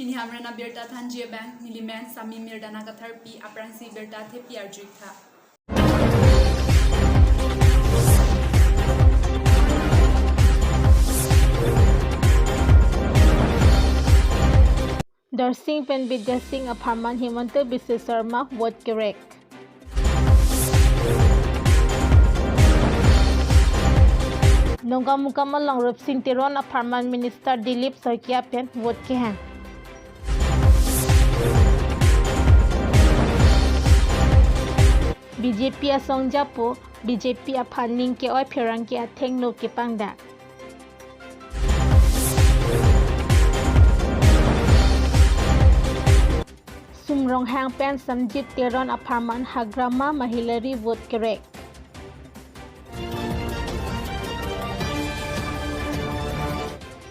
Pini hamrena birta than jeban miliman sami mirdana kathar pi apransi birta the pi arjikha. Darsing Pen Vidya Singh Aparman Himanta Biswa Sharma vote correct. Nongga Mukama Langrup Singh Tiron Aparman Minister Dilip Saikia Pen vote Kihan. BJP Asong Japo BJP Apaning ke oi Phirang ke atheng no ke pangda. Sumrong Hang Pen Samjit Tiron Aparman Hagrama Mahilari vote correct.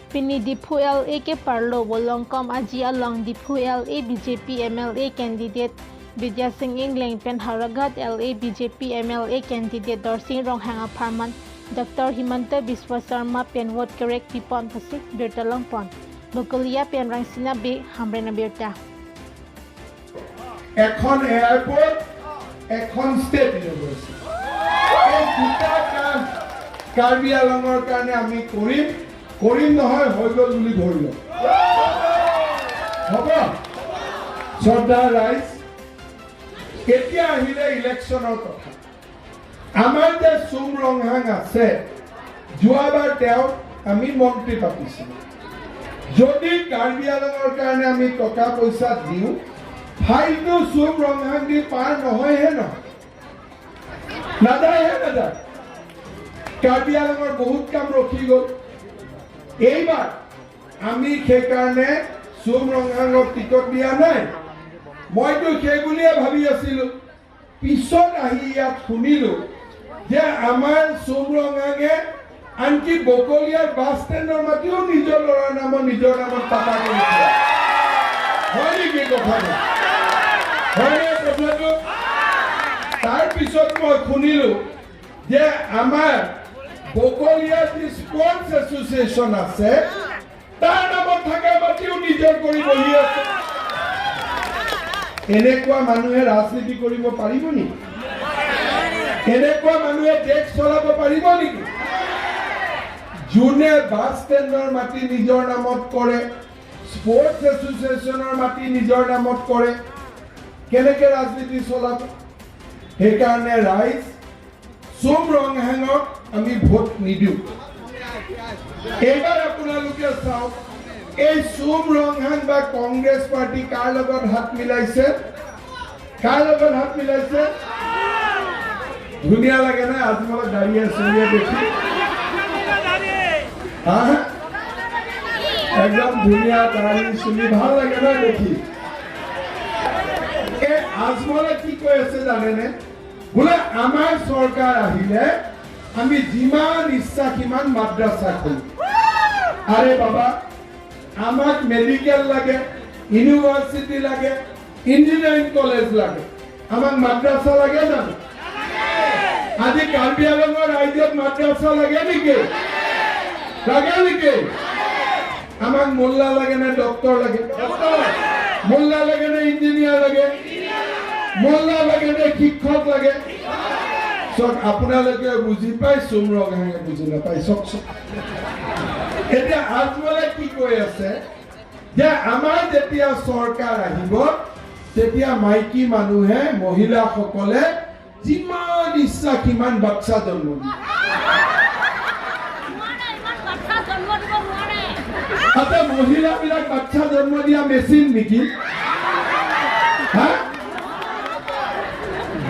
Pini Dipu LA ke Parlo Wolongkom Aji Along Dipu LA BJP MLA candidate Vidya Singh Englang Pen Haragat LA BJP MLA candidate Darsing Rong Hang Aparman Dr. Himanta Biswa Sharma Pen vote correct Pipon Pasik Birta Longpon Lokalia Pen Rangsina Be Hamrena Birta. এখন airport এখন state university এই দুটা কাম কাৰ্বি আংলঙৰ কাৰণে আমি কৰিম নহয় হৈ গ'ল বুলি ধৰিল হ'ব শ্ৰদ্ধা ৰাইজ কেতিয়া আহিলে ইলেকশ্যনৰ কথা আমাৰ যে চুমৰংহাং আছে যোৱাবাৰ তেওঁ আমি মন্ত্ৰী পাতিছিলোঁ যদি কাৰ্বি আংলঙৰ কাৰণে আমি টকা পইচা দিওঁ ফাইলটো চুমৰংহাং দি পাৰ নহয়হে নহয় নাযায়হে নাযায় কাৰ্বি আংলঙৰ বহুত কাম ৰখি গ'ল এইবাৰ আমি সেইকাৰণে চুমৰংহাঙক টিকট দিয়া নাই মইতো সেই বুলিয়ে ভাবি আছিলোঁ পিছত আহি ইয়াত শুনিলোঁ যে আমাৰ চুমৰংহাঙে আনকি বকলিয়াৰ বাছ ষ্টেণ্ডৰ মাটিও নিজৰ ল'ৰাৰ নামত নিজৰ নামত পাতা কৰিছে হয় নেকি কথাটো তাৰ পিছত মই শুনিলোঁ যে আমাৰ বকলিয়া যি স্পৰ্টছ এছ'চিয়েশ্যন আছে তাৰ নামত থকা মাটিও নিজৰ কৰি বহি আছে এনেকুৱা মানুহে ৰাজনীতি কৰিব পাৰিব নেকি এনেকুৱা মানুহে দেশ চলাব পাৰিব নেকি যোনে বাছ ষ্টেণ্ডৰ মাটি নিজৰ নামত কৰে স্পৰ্টছ এছ'চিয়েশ্যনৰ মাটি নিজৰ নামত কৰে কেনেকৈ ৰাজনীতি চলাব সেইকাৰণে ৰাইজ চুমৰংহাঙক আমি ভোট নিদিওঁ এইবাৰ আপোনালোকে চাওক এই চুমৰংহাং বা কংগ্ৰেছ পাৰ্টি কাৰ লগত হাত মিলাইছে ধুনীয়া লাগে না আজমলত দাঁড়ি আছে দেখি একদম ধুনীয়া দাঁড়ি চুলি ভাল লাগে না দেখি এই আজমলে কি কৈ আছে জানেনে বোলে আমাৰ চৰকাৰ আহিলে আমি যিমান ইচ্ছা সিমান মাদ্ৰাসা খুলিম আৰে বাবা আমাক মেডিকেল লাগে ইউনিভাৰ্সিটি লাগে ইঞ্জিনিয়াৰিং কলেজ লাগে আমাক মাদ্ৰাসা লাগে জানো আজি কাৰ্বি আংলঙৰ ৰাজ্যত মাদ্ৰাসা লাগে নেকি আমাক মোল্লা লাগে না ডক্টৰ লাগে মোল্লা লাগে না ইঞ্জিনিয়াৰ লাগে মোল্লা লাগে না শিক্ষক লাগে সব আপোনালোকে বুজি পাই চুমৰংহাঙে বুজি নাপাই চকচক এতিয়া আজমলে কি কৈ আছে যে আমাৰ যেতিয়া চৰকাৰ আহিব তেতিয়া মাইকী মানুহে মহিলাসকলে যিমান ইচ্ছা কিমান বাচ্চা জন্ম দিব আচ্ছা মহিলাবিলাক বাচ্চা জন্ম দিয়া মেচিন নেকি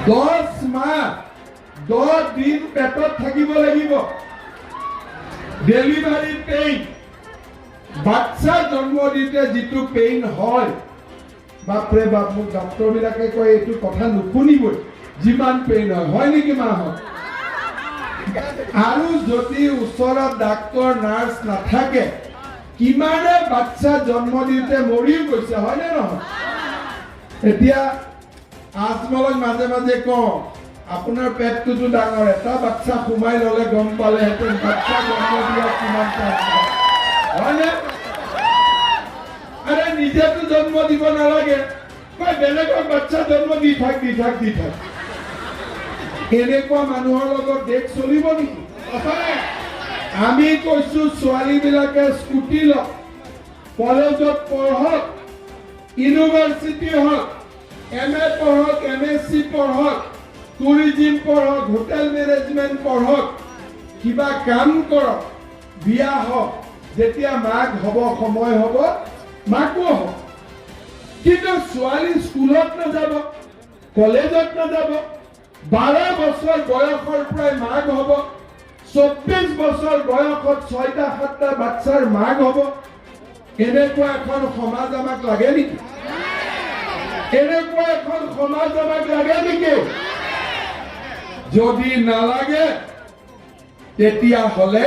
10 মাহ 10 দিন পেটত থাকিব লাগিব ডেলিভারি পেইন বাচ্চা জন্ম দিতে যিটো পেইন হয় বাপৰে বাপ মোক ডক্টৰ বিলাকে কয় এইটো কথা নুশুনিবই যিমান পেইন হয় নেকি মাহত আৰু যদি ওচৰত ডাক্তৰ নাৰ্ছ নাথাকে কিমানে বাচ্চা জন্ম দিতে মৰি গৈছে হয় নে নহয় এতিয়া আজমলক মাজে মাজে কওঁ আপোনাৰ পেটটো ডাঙৰ এটা বাচ্চা ঘুমাই ললে গম পালে হেতেন বাচ্চা জন্ম দিয়া কিমান হয় না আরে নিজেতো জন্ম দিব নালাগে কয় বেলেগৰ বাচ্চা জন্ম দি থাক এনেকুৱা মানুহৰ লগত দেশ চলিব নেকি আমি কৈছো ছোৱালীবিলাকে স্কুটি লওক কলেজত পঢ়ক ইউনিভাৰ্চিটি হওক MA পঢ়ক MSc পঢ়ক টুৰিজিম পঢ়ক হোটেল মেনেজমেণ্ট পঢ়ক কিবা কাম কৰক বিয়া হওক যেতিয়া মাক হ'ব সময় হ'ব মাকো হ'ব কিন্তু ছোৱালী স্কুলত নাযাব কলেজত নাযাব 12 বছৰ বয়সৰ পৰাই মাক হ'ব 24 বছৰ বয়সত 6টা 7টা বাচ্চাৰ মাক হ'ব এনেকুৱা এখন সমাজ আমাক লাগে নেকি এনেকুৱা এখন সমাজ আমাক লাগে নেকি যদি নালাগে তেতিয়া হলে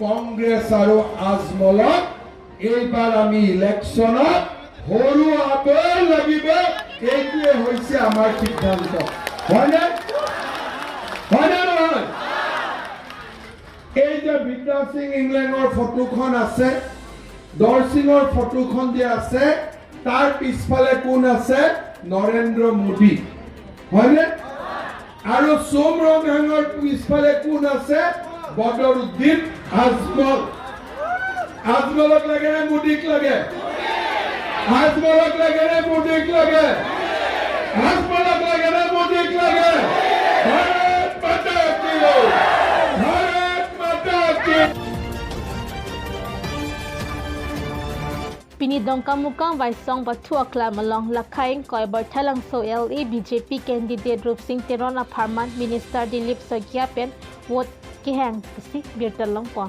কংগ্ৰেছ আৰু আজমলক এইবাৰ আমি ইলেকশ্যনত হৰুৱাব লাগিব এইটোৱে হৈছে আমাৰ সিদ্ধান্ত হয়নে নহয় এই যে বিদ্যা সিং ইংলেণ্ডৰ ফটোখন আছে দৰ সিঙৰ ফটোখন যে আছে তাৰ পিছফালে কোন আছে নৰেন্দ্ৰ মোদী হয়নে আৰু সোমৰংহাঙৰ পিছফালে কোন আছে বদৰুদ্দিন আজমলক লাগে নে মোদীক লাগে আজমলক লাগে নে মোদীক লাগে আজমলক লাগে নে মোদীক লাগে ভাৰত মাতা কি ভাৰত মাতা কি Pinidongkang mukang Vaisong Batu Akla Malong Lakaing Koibar Thalang So LA BJP candidate Rup Singh Teron Aparman Minister Dilip Sagyapen vote kihang pasi birtalong po.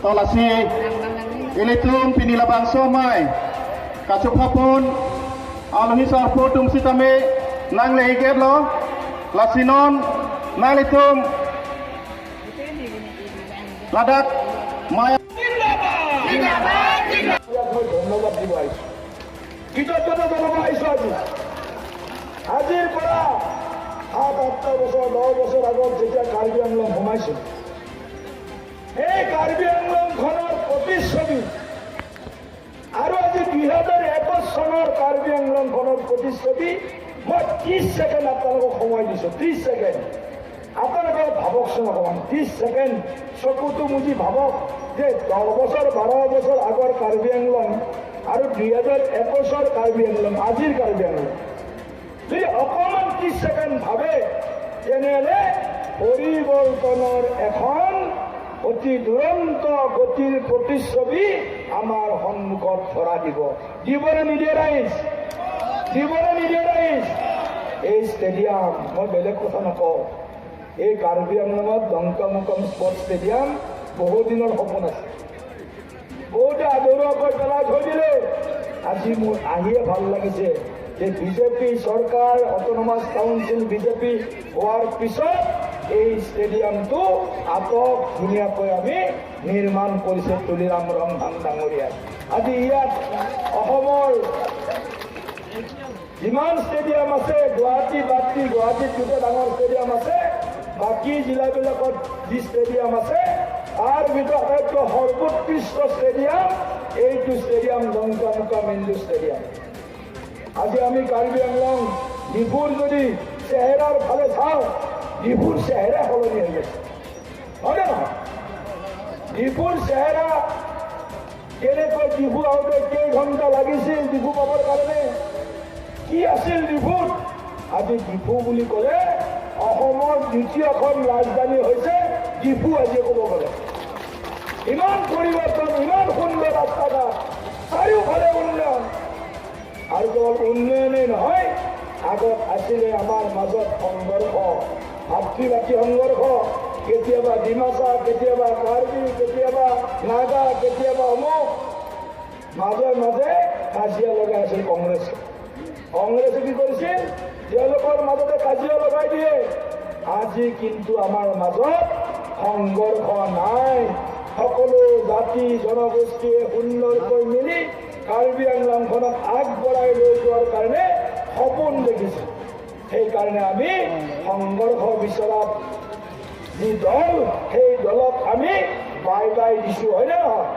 Tolasi ilitung pinilabang somai kasupapun alhi sarpo tum sitame nang lehiget lo lasinon nalitung ladak maya ধন্যবাদ দিব আহিছো কৃতজ্ঞতা জনাব আহিছো আজিৰ পৰা 7-8 বছৰ 10 বছৰ আগত যেতিয়া কাৰ্বি আংলং সোমাইছিল এই কাৰ্বি আংলংখনৰ প্ৰতিচ্ছবি আৰু আজি 2021 চনৰ কাৰ্বি আংলংখনৰ প্ৰতিচ্ছবি মই 30 ছেকেণ্ড আপোনালোকক সময় দিছো 30 ছেকেণ্ড আপোনালোকে ভাবকচোন অকণমান 30 ছেকেণ্ড চকুটো মুজি ভাবক যে 10 বছৰ 12 বছৰ আগৰ কাৰ্বি আংলং আৰু 2021 কাৰ্বি আংলং আজিৰ কাৰ্বি আংলং যদি অকণমান 30 ছেকেণ্ড ভাবে তেনেহ'লে পৰিৱৰ্তনৰ এখন অতি দুৰন্ত গতিৰ প্ৰতিচ্ছবি আমাৰ সন্মুখত ধৰা দিবনে নিদিয়ে ৰাইজ এই ষ্টেডিয়াম মই বেলেগ কথা নকওঁ এই কাৰ্বি আংলঙত দংকামুকম স্পৰ্টছ ষ্টেডিয়াম বহু দিনৰ সপোন আছে বহুতে আদৰুৱাকৈ পেলাই থৈ দিলে আজি মোৰ আহিয়ে ভাল লাগিছে যে বিজেপি চৰকাৰ অট'নমাছ কাউন্সিল বিজেপি হোৱাৰ পিছত এই ষ্টেডিয়ামটো আটক ধুনীয়াকৈ আমি নিৰ্মাণ কৰিছে তুলিৰাম ৰংহাং ডাঙৰীয়াই আজি ইয়াত অসমৰ যিমান ষ্টেডিয়াম আছে গুৱাহাটী বাদ দি গুৱাহাটীত গোটেই ডাঙৰ ষ্টেডিয়াম আছে বাকী জিলাবিলাকত যি ষ্টেডিয়াম আছে তাৰ ভিতৰত আটাইতকৈ সৰ্বোৎকৃষ্ট ষ্টেডিয়াম এইটো ষ্টেডিয়াম দংকামুকাম ইণ্ডো ষ্টেডিয়াম আজি আমি কাৰ্বি আংলং ডিফুৰ যদি চেহেৰাৰ ফালে চাওঁ ডিফুৰ চেহেৰা সলনি হৈ গৈছে হয়নে নহয় ডিফুৰ চেহেৰা কেনেকৈ ডিফু আহোঁতে কেইঘণ্টা লাগিছিল ডিফু পাবৰ কাৰণে কি আছিল ডিফুত আজি ডিফু বুলি ক'লে অসমৰ দ্বিতীয়খন ৰাজধানী হৈছে ডিফু আজি ক'ব গ'লে ইমান পৰিৱৰ্তন ইমান সুন্দৰ ৰাস্তা ঘাট চাৰিওফালে উন্নয়ন আৰু কেৱল উন্নয়নেই নহয় আগত আছিলে আমাৰ মাজত সংঘৰ্ষ ভাতৃ সংঘৰ্ষ কেতিয়াবা ডিমাচা কেতিয়াবা কাৰ্বি কেতিয়াবা নাগা কেতিয়াবা অমুক মাজে মাজে কাজিয়া লগাই আছিল কংগ্ৰেছে কি কৰিছিল তেওঁলোকৰ মাজতে কাজিয়া লগাই দিয়ে আজি কিন্তু আমাৰ মাজত সংঘৰ্ষ নাই সকলো জাতি জনগোষ্ঠীয়ে সুন্দৰকৈ মিলি কাৰ্বি আংলংখনক আগবঢ়াই লৈ যোৱাৰ কাৰণে সপোন দেখিছে সেইকাৰণে আমি সংঘৰ্ষ বিচৰাত যি দল সেই দলক আমি বাই দিছো হয়নে নহয়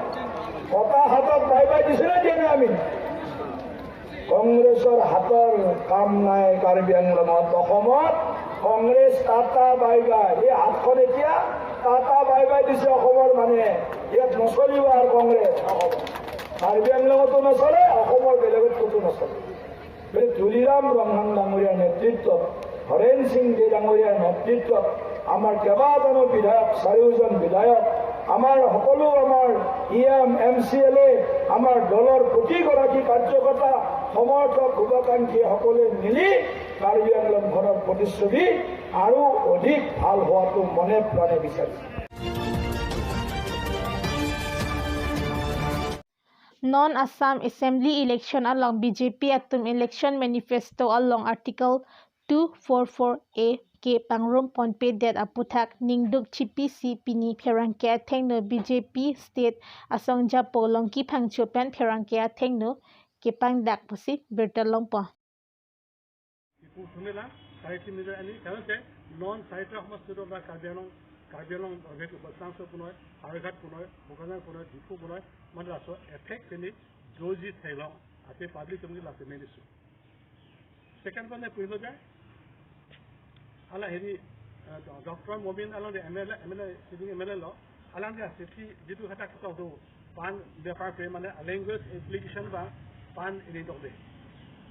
তাহাঁতৰ কাম নাই কাৰ্বি আংলঙত অসমত কংগ্ৰেছ টাটা বাই বাই এই হাতখন এতিয়া টাটা বাই বাই দিছে অসমৰ মানুহে ইয়াত নচলিব আৰু কংগ্ৰেছ অসমত কাৰ্বি আংলঙতো নচলে অসমৰ বেলেগত ক'তো নচলে ধুলিৰাম ব্ৰহ্মণ ডাঙৰীয়াৰ নেতৃত্বত হৰেণ সিং দে ডাঙৰীয়াৰ নেতৃত্বত আমাৰ কেইবাজনো বিধায়ক 4জন বিধায়ক আমাৰ সকলো আমাৰ EM MCLA আমাৰ দলৰ প্ৰতিগৰাকী কাৰ্যকৰ্তা সমৰ্থক শুভাকাংক্ষী সকলোৱে মিলি কাৰ্বি আংলংখনৰ প্ৰতিচ্ছবি আৰু অধিক ভাল হোৱাটো মনে প্ৰাণে বিচাৰিছে Non-Assam Assembly election along BJP atum election manifesto along Article 244A ke pangrum ponpe det aputhak ningduk chipi si pini pherangke athengno BJP state asong japo longki phangchu pen pherangke athengno ke pangdak pusi bertalongpa Pumela saiti middle ani kanse non saita hospital ba Karbialong object basang so punoi Haragat punoi Bukanan punoi Dipu punoi madraso effect ni doji thailong ate public community la semenisu second one puilo jai ala heri Dr. Mobin along the MLA sitting MLA law along the safety jitu hata kita do pan department pre mane language application ba pan ini dog de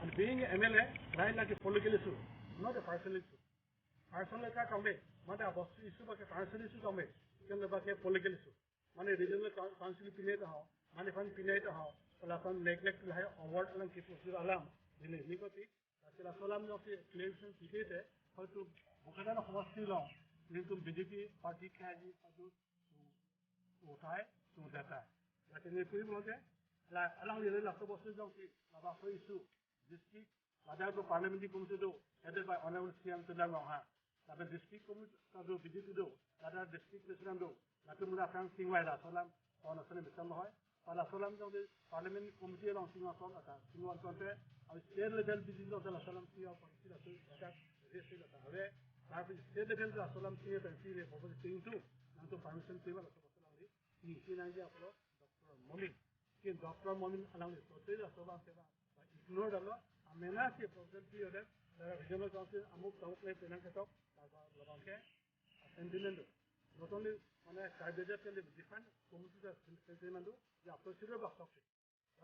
and being MLA right like a political issue not a personal issue personal ka kambe mane abostu issue ba ke personal issue kambe kende ba ke political issue mane regional council pine ta ho mane fan pine ta ho pala fan neglect hai award alang ki posir alam dile ni koti asila salam no ke claims pite how to bukan সমষ্টি লওঁ কিন্তু BJP party খাই পাতো উঠাই তো দেতা লাতে নে পুৰি মতে লা আলাং লে লাটো বস্তু যাও কি লাবা হইছু ডিস্ট্রিক্ট বাজার তো পার্লামেন্টারি কমিটি দো হেডেড বাই অনারেবল সিএম তুলাম রহা তাবে ডিস্ট্রিক্ট কমিটি তো বিজেপি দো লাটা ডিস্ট্রিক্ট প্রেসিডেন্ট দো লাটো মুরা ফ্রান্স সিংওয়াইলা সালাম অনসনে বিসম হয় পালা সালাম যাও পার্লামেন্ট কমিটি লং সিংওয়া সব আতা সিংওয়া কন্টে আর স্টেট লেভেল বিজেপি দো সালাম সিয়া পার্টি লাটো এটা রেসে লাটা হবে Tapi state level tu asalam sini pensi le, bapa sini tu, nanti permission tiba lah asalam ni. Ini nanti apa lo, Dr. Momin. Kini Dr. Momin alam ni, so tu asalam tiba. Ignore dah lo, amena si problem tu ada. Dalam regional council amuk tahu le penang ketok, labang ke, assembly tu. Not only mana kajian tu le different, community tu assembly tu, ya procedure bakal.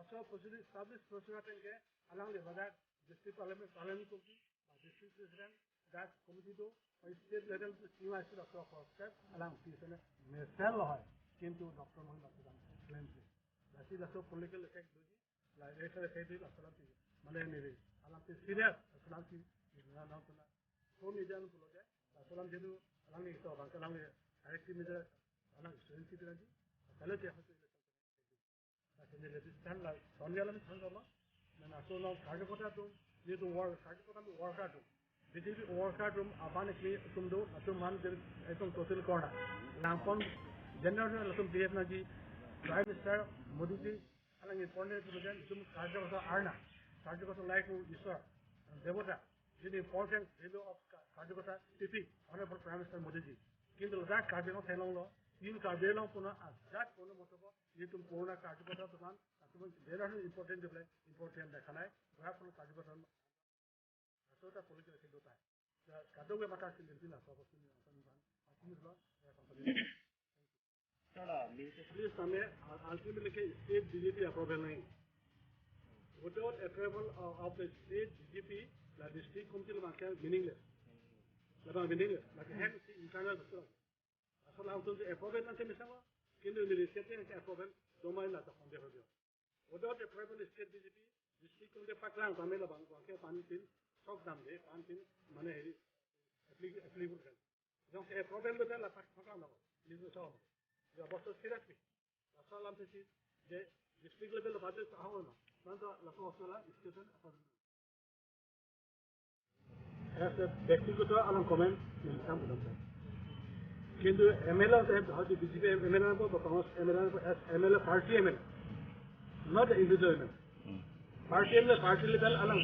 Asal procedure establish procedure tu ke, alam le bagai district parliament committee, district president. That committee do state level to see my sort of first step along season mesel hai kintu Dr. Mohammed Aslam claim that is also political effect do like later effect do Aslam ti mane mere alam ti serious Aslam ti na na so ni jan pulo ja Aslam jedu alam ni so bang alam directive measure alam student ti ranji kale te hote that is resistance la sonia alam thangala na so no kaje kota to ye to work kaje kota to work out BJP workout room apane kli tumdo atum man etum total corner lampon general atum DF na ji prime minister Modi ji alang important program tum karja kota arna karja kota like iswa devota ini important value of karja kota TP honorable prime minister Modi ji kintu la karja kota thelong lo in karja long puna ajat kono motobo ye tum corona karja kota tuman atum very important important dekhanai graph karja kota Sota political effect होता है कादों के मकान से लेती ना सब उसमें संबंध आती है लोग पुलिस हमें ultimately के state BJP approval नहीं without approval of the state BJP the district committee लोग क्या meaningless like है कि internal बस असल हम तो approval ना थे मिसाल किन्तु निरीक्षक ने क्या approval दो महीना तक हम देखो without approval state BJP district committee पकड़ांग हमें लोग क्या पानी पीन Sok dam de, pantin, mana heri, applicable kan. Donc problem betul lah pakai nama, lihat sama. Jadi bos sirat ni, asal lam sesi, je district level lah pada tahu mana. Nanti laku asal lah discussion apa. As a व्यक्तिगत alam comment, minta pun tak. Kintu MLA saya dah di BJP MLA apa, Congress MLA apa, MLA party MLA, not the individual MLA. Party level alang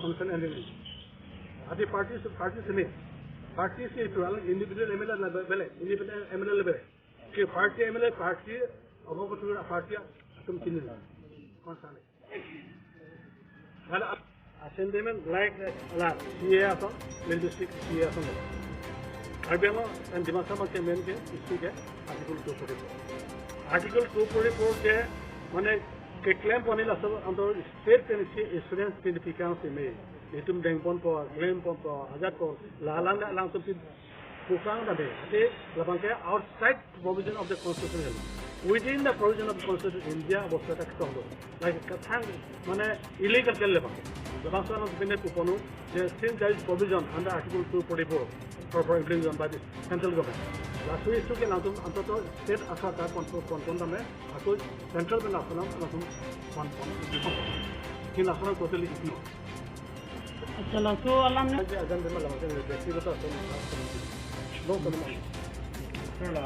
concern ending. Adi party se नहीं. Party से तो alang individual MLA level, independent MLA level. कि party MLA party अब वो तो party तुम किन्हीं कौन सा नहीं. वाला assemblyman like CA asan, linguistic CA asan. Karbi Anglong and Dimasama ke main ke issue ke Article 244. Article 244 ke mane ke claim panil asal antor state pensi insurance significance me. Itum bank pon po, claim pon po, ajat po, lalang langsung si bukan ada. Jadi labang ke outside provision of the constitution. Within the provision of the constitution, India was set up to like kathang mane illegal ke labang. Labang soal ang pinay kuponu. Since there is provision under Article 244 for implementation by the central government. Last week itu ke langsung antar state asal tak konton dame atau central government asal langsung konton. Ini langsung totally ignore. चलो तो अल्लाह ने Aja ajan dengan langsung व्यक्ति itu asal long term. Karena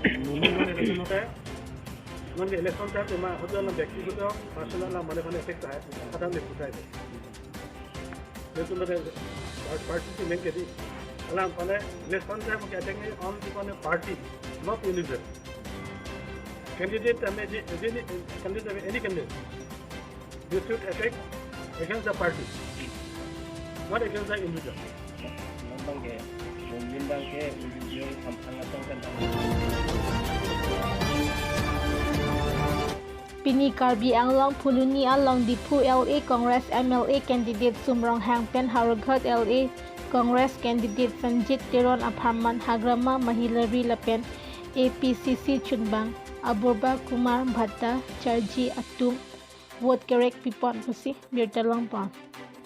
election होता है, मन के election का तो मैं होता है व्यक्ति को तो personal ना मने मने effect है, खत्म नहीं होता है. लेकिन मेरे party की main कहती, अल्लाह मने election का हम कहते हैं on the one party, not individual. Candidate any candidate, this should affect against the party. Not against the individual. Pini Karbi Anglong Puluni Along Dipu LA Congress MLA candidate Sumrong Hangpen Haragat LA Congress candidate Sanjit Teron Aparman Hagrama Mahilari Lapen APCC Chunbang Aburba Kumar Bhatta Charji Atum Vote Correct Pipon Pusi Birta Longpon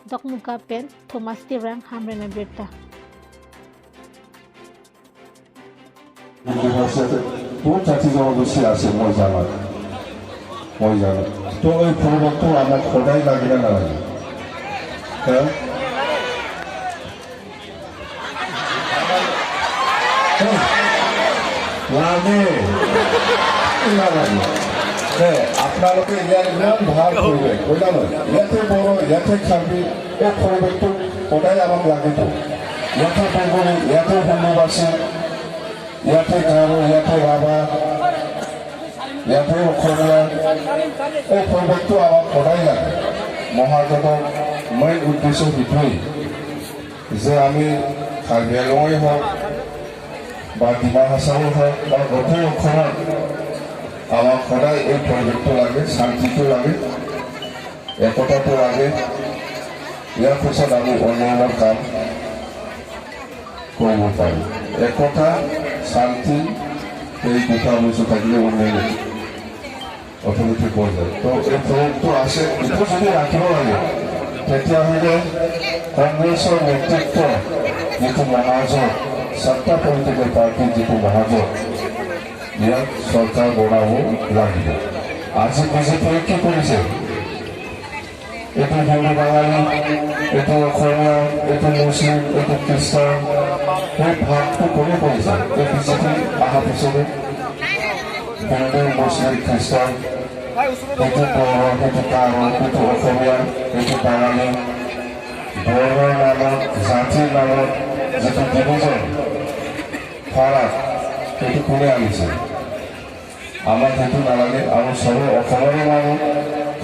Dok Muka Pen Thomas Tirang Hamrena Birta 또 자체적으로 시야세 모이잖아. 또 이 프로젝트 아마 고다이 나기가 나와요. 라네 나가요. 네, আপনালোকে ইয়ার ভার করবে বললাম এত বড় এত খাবি ও project ওটাই আমার লাগে তো এত বড় এত ভালোবাসে এত গারো এত বাবা এত খবর ও প্রজেক্ট আমার ওটাই লাগে মহাজনের মেইন উদ্দেশ্য বিধই যে আমি কার্বি আংলঙে হোক বা ডিমা হাসাও হোক বা গোটেই অসমত আমার সদায় এই পৰিৱেশটো লাগে শান্তিটো লাগে একতাটো লাগে ইয়াৰ পিছত আমি উন্নয়নৰ কাম কৰিব পাৰিম একতা শান্তি এই দুটা বস্তু থাকিলে উন্নয়ন অৰ্থনীতি হৈ যায় তো এই প্ৰয়োগটো আছে এইটো যদি ৰাখিব লাগে তেতিয়াহ'লে কংগ্ৰেছৰ নেতৃত্ব যিটো মহাজোঁট সত্তা পলিটিকেল পাৰ্টিৰ যিটো মহাজোঁট ইয়াত চৰকাৰ বনাব লাগিব আজি বিজেপিয়ে কি কৰিছে এইটো হিন্দু বাঙালী এইটো অসমীয়া এইটো মুছলিম এইটো খ্ৰীষ্টান এই ভাগটো কোনে কৰিছে এই বিজেপি অহাৰ পিছতে হিন্দু মুছলিম খ্ৰীষ্টান এইটো বড়ো এইটো কাৰো এইটো অসমীয়া এইটো বাঙালী বৰ্ণৰ নামত জাতিৰ নামত যিটো ডিভিজন ফাৰাক এইটো কোনে আনিছে আমাৰ সেইটো নালাগে আৰু চবে অসমৰে মানুহ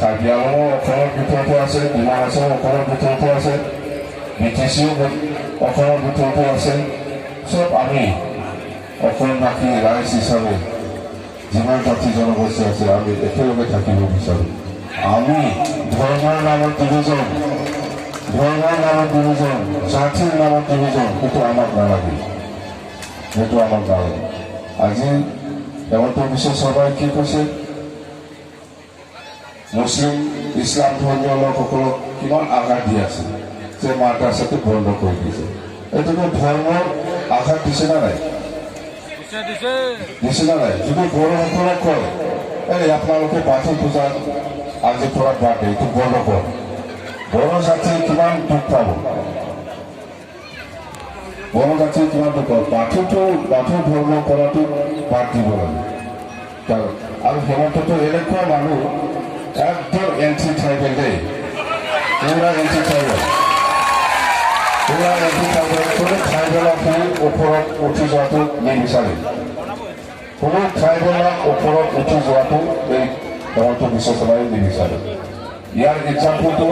কাৰ্বি আংলঙো অসমৰ ভিতৰতে আছে ডিমা হাছাও অসমৰ ভিতৰতে আছে BTCও অসমৰ ভিতৰতে আছে চব আমি অসমবাসী ৰাইজ হিচাপে যিমান জাতি জনগোষ্ঠী আছে আমি একেলগে থাকিব বিচাৰোঁ আমি ধৰ্মৰ নামত ডিভিজন জাতিৰ নামত ডিভিজন সেইটো আমাক নালাগে সেইটো আমাক নালাগে আজি হেমন্ত বিশ্ব শৰ্মাই কি কৈছে মুছলিম ইছলাম ধৰ্মীয় লোকসকলক কিমান আঘাত দি আছে যে মাদ্ৰাছাটো বন্ধ কৰি দিছে এইটোতো ধৰ্মৰ আঘাত দিছে না নাই যদি বড়োসকলক কয় এই আপোনালোকে বাথৌ পূজাত আজিৰ পৰা বাদ দিয়ে এইটো বন্ধ কৰ বড়ো জাতিয়ে কিমান দুখ পাব বড়ো জাতিয়ে কিমান দুখ পাব বাথৌ ধৰ্ম কৰাটো বাদ দিব লাগে আৰু হেমন্তটো এনেকুৱা মানুহ একদম এণ্টি ট্ৰাইবেল দেই পুৰা এণ্টি ট্ৰাইবেল কোনো ট্ৰাইবেলৰ ওপৰত উঠি যোৱাটো নিবিচাৰে কোনো ট্ৰাইবেলৰ ওপৰত উঠি যোৱাটো এই হেমন্ত বিশ্ব শৰ্মাই নিবিচাৰে ইয়াৰ এক্সাম্পলটো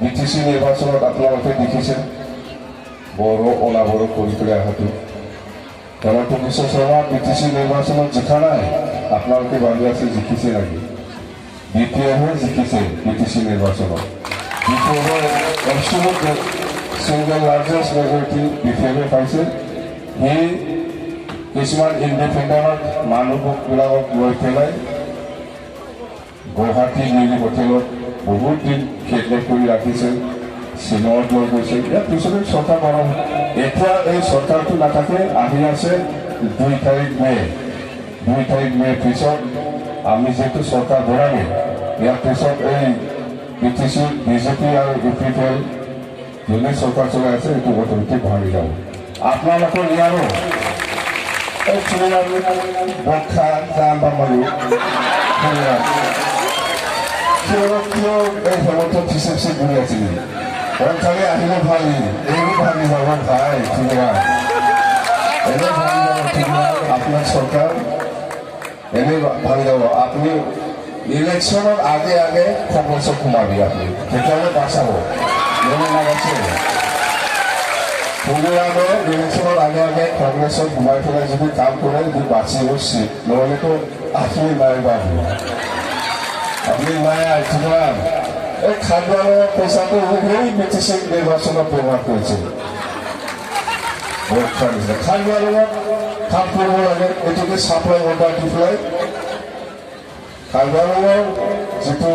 BTC নিৰ্বাচনত আপোনালোকে দেখিছে বড়ো অনাবড়ো কৰি পেলাই অহাটো হেমন্ত বিশ্ব শৰ্মা BTC নিৰ্বাচনত জিকা নাই আপোনালোকে ভাবি আছে জিকিছে নেকি BPF জিকিছে BTC নিৰ্বাচনত BPF absolute single largest majority BPF পাইছে সেই কিছুমান ইণ্ডিপেণ্ডেণ্ট মানুহবিলাকক লৈ পেলাই গুৱাহাটী নিউলি হোটেলত বহুত দিন খেদলেট কৰি ৰাখিছে শ্বিলঙত লৈ গৈছে ইয়াৰ পিছতে চৰকাৰ গৰম এতিয়া এই চৰকাৰটো নাথাকে আহি আছে 2 তাৰিখ মে পিছত আমি যিহেতু চৰকাৰ বঢ়ালে ইয়াৰ পিছত এই BTC BJP আৰু UPPL যোনে চৰকাৰ চলাই আছে এইটো অট'মেটিক ভাঙি যাব আপোনালোকৰ ইয়াৰো বখা যাম বা মাৰো কিয় এই হেমন্ত পিছে ঘূৰি আছিল খালি আহিলে ভাল এইবোৰ ভাঙি যাব ভাই এনে ভাঙি যাব আপোনাৰ চৰকাৰ এনে ভাঙি যাব আপুনি ইলেকশ্যনৰ আগে কংগ্ৰেছক সোমাবি আপুনি তেতিয়াহ'লে বাচাব নাগাছে ইলেকশ্যনৰ আগে কংগ্ৰেছক সোমাই পেলাই যদি কাম কৰে যদি বাচি গৈছে নহ'লেতো আপুনি নাই পাব আপুনি নাই আইঠুমান এই খাদ্যৰ পইচাটো সেই BTC নিৰ্বাচনত ব্যৱহাৰ কৰিছে খাদ্যৰ কাম কৰিব লাগে এইটোকে ছাপ্লাই অৰ্ডাৰ দি পেলাই খাদ্যৰ যিটো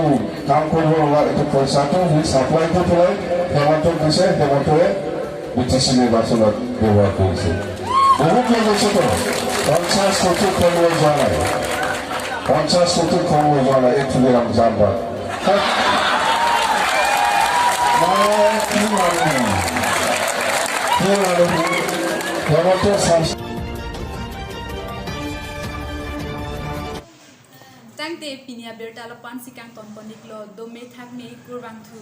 কাম কৰিব লগা এইটো পইচাটো সেই ছাপ্লাই দি পেলাই হেমন্তক দিছে হেমন্তই BTC নিৰ্বাচনত ব্যৱহাৰ কৰিছে বহুত লৈ গৈছেতো 50 কোটি খৰচ যোৱা নাই 50 কোটি খৰচ যোৱা নাই এই চুলিৰাম জানবাদ Tangte pinia berta lapan sikang ton ponik lo dome thak me kurbang thu